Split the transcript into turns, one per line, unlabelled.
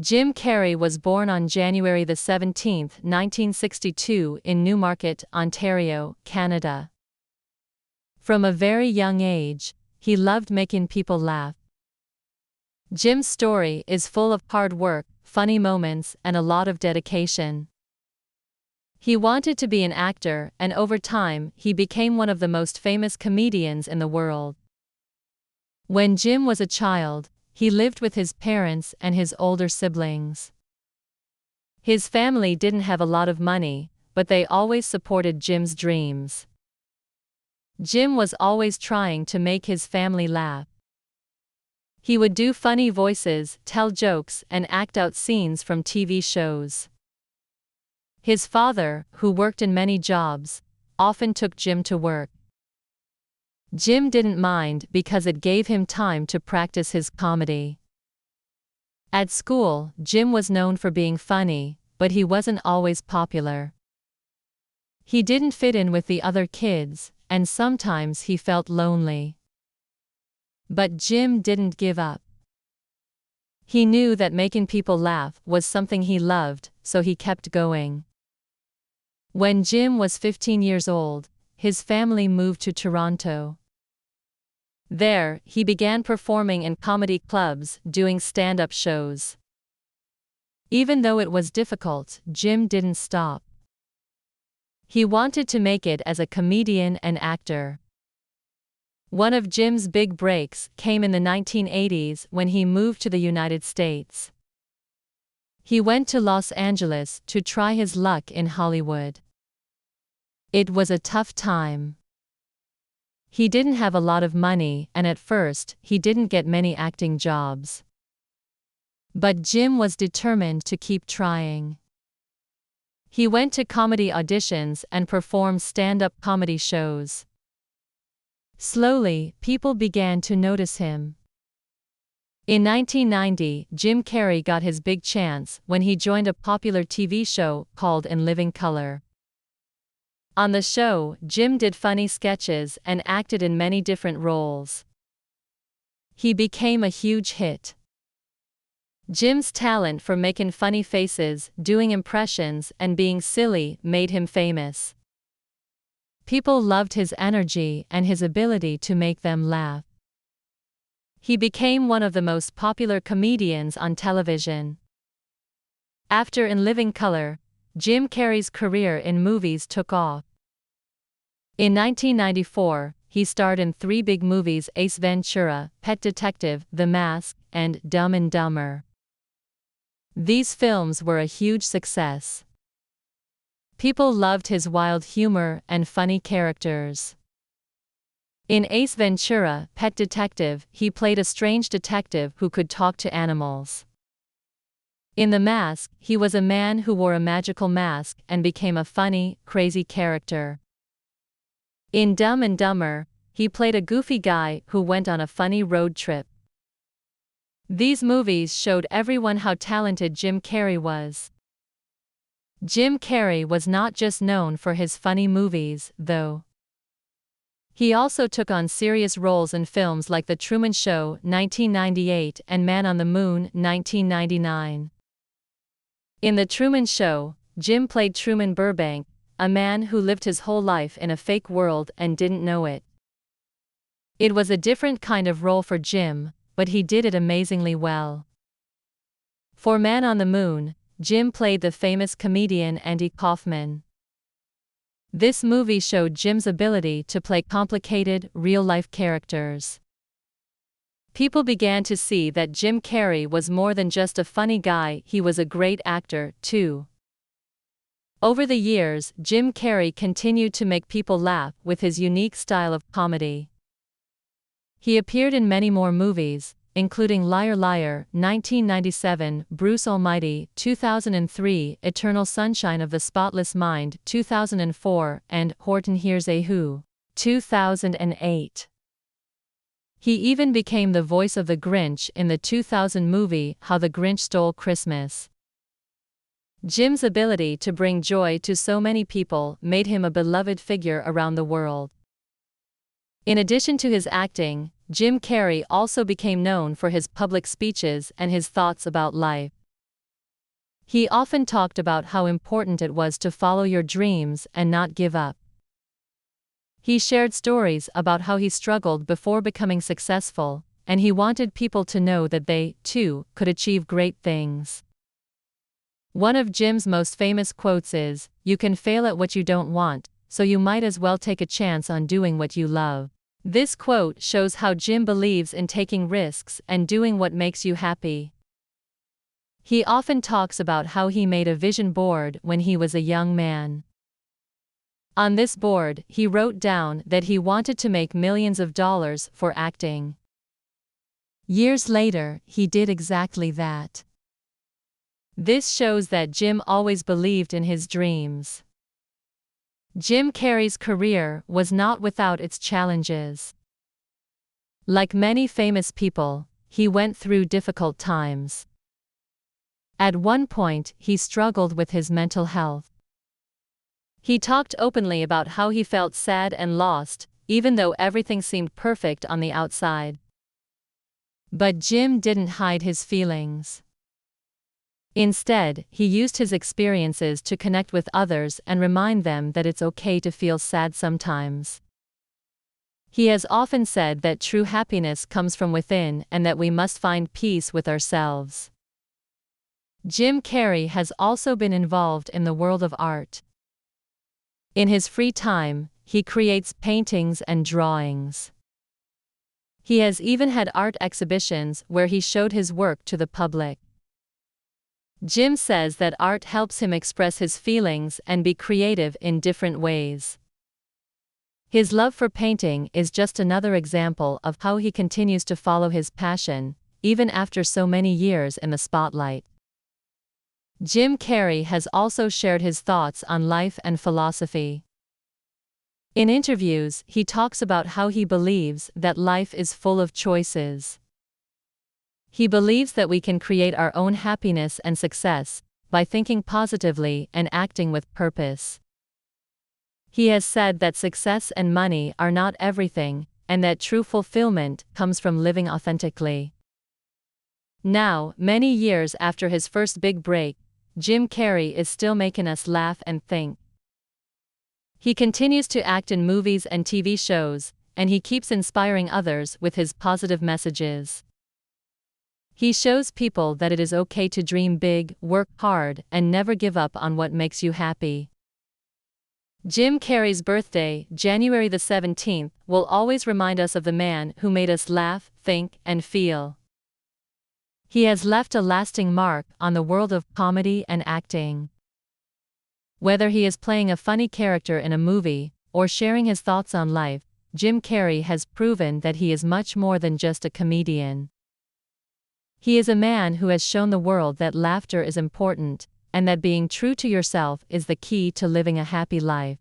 Jim Carrey was born on January 17, 1962 in Newmarket, Ontario, Canada. From a very young age, he loved making people laugh. Jim's story is full of hard work, funny moments, and a lot of dedication. He wanted to be an actor, and over time, he became one of the most famous comedians in the world. When Jim was a child, he lived with his parents and his older siblings. His family didn't have a lot of money, but they always supported Jim's dreams. Jim was always trying to make his family laugh. He would do funny voices, tell jokes, and act out scenes from TV shows. His father, who worked in many jobs, often took Jim to work. Jim didn't mind because it gave him time to practice his comedy. At school, Jim was known for being funny, but he wasn't always popular. He didn't fit in with the other kids, and sometimes he felt lonely. But Jim didn't give up. He knew that making people laugh was something he loved, so he kept going. When Jim was 15 years old, his family moved to Toronto. There, he began performing in comedy clubs, doing stand-up shows. Even though it was difficult, Jim didn't stop. He wanted to make it as a comedian and actor. One of Jim's big breaks came in the 1980s when he moved to the United States. He went to Los Angeles to try his luck in Hollywood. It was a tough time. He didn't have a lot of money, and at first, he didn't get many acting jobs. But Jim was determined to keep trying. He went to comedy auditions and performed stand-up comedy shows. Slowly, people began to notice him. In 1990, Jim Carrey got his big chance when he joined a popular TV show called In Living Color. On the show, Jim did funny sketches and acted in many different roles. He became a huge hit. Jim's talent for making funny faces, doing impressions, and being silly made him famous. People loved his energy and his ability to make them laugh. He became one of the most popular comedians on television. After In Living Color, Jim Carrey's career in movies took off. In 1994, he starred in 3 big movies: Ace Ventura, Pet Detective, The Mask, and Dumb and Dumber. These films were a huge success. People loved his wild humor and funny characters. In Ace Ventura, Pet Detective, he played a strange detective who could talk to animals. In The Mask, he was a man who wore a magical mask and became a funny, crazy character. In Dumb and Dumber, he played a goofy guy who went on a funny road trip. These movies showed everyone how talented Jim Carrey was. Jim Carrey was not just known for his funny movies, though. He also took on serious roles in films like The Truman Show, 1998, and Man on the Moon, 1999. In The Truman Show, Jim played Truman Burbank, a man who lived his whole life in a fake world and didn't know it. It was a different kind of role for Jim, but he did it amazingly well. For Man on the Moon, Jim played the famous comedian Andy Kaufman. This movie showed Jim's ability to play complicated, real-life characters. People began to see that Jim Carrey was more than just a funny guy, he was a great actor, too. Over the years, Jim Carrey continued to make people laugh with his unique style of comedy. He appeared in many more movies, including Liar Liar, 1997, Bruce Almighty, 2003, Eternal Sunshine of the Spotless Mind, 2004, and Horton Hears a Who, 2008. He even became the voice of the Grinch in the 2000 movie How the Grinch Stole Christmas. Jim's ability to bring joy to so many people made him a beloved figure around the world. In addition to his acting, Jim Carrey also became known for his public speeches and his thoughts about life. He often talked about how important it was to follow your dreams and not give up. He shared stories about how he struggled before becoming successful, and he wanted people to know that they, too, could achieve great things. One of Jim's most famous quotes is, "You can fail at what you don't want, so you might as well take a chance on doing what you love." This quote shows how Jim believes in taking risks and doing what makes you happy. He often talks about how he made a vision board when he was a young man. On this board, he wrote down that he wanted to make millions of dollars for acting. Years later, he did exactly that. This shows that Jim always believed in his dreams. Jim Carrey's career was not without its challenges. Like many famous people, he went through difficult times. At one point, he struggled with his mental health. He talked openly about how he felt sad and lost, even though everything seemed perfect on the outside. But Jim didn't hide his feelings. Instead, he used his experiences to connect with others and remind them that it's okay to feel sad sometimes. He has often said that true happiness comes from within and that we must find peace with ourselves. Jim Carrey has also been involved in the world of art. In his free time, he creates paintings and drawings. He has even had art exhibitions where he showed his work to the public. Jim says that art helps him express his feelings and be creative in different ways. His love for painting is just another example of how he continues to follow his passion, even after so many years in the spotlight. Jim Carrey has also shared his thoughts on life and philosophy. In interviews, he talks about how he believes that life is full of choices. He believes that we can create our own happiness and success by thinking positively and acting with purpose. He has said that success and money are not everything, and that true fulfillment comes from living authentically. Now, many years after his first big break, Jim Carrey is still making us laugh and think. He continues to act in movies and TV shows, and he keeps inspiring others with his positive messages. He shows people that it is okay to dream big, work hard, and never give up on what makes you happy. Jim Carrey's birthday, January the 17th, will always remind us of the man who made us laugh, think, and feel. He has left a lasting mark on the world of comedy and acting. Whether he is playing a funny character in a movie or sharing his thoughts on life, Jim Carrey has proven that he is much more than just a comedian. He is a man who has shown the world that laughter is important, and that being true to yourself is the key to living a happy life.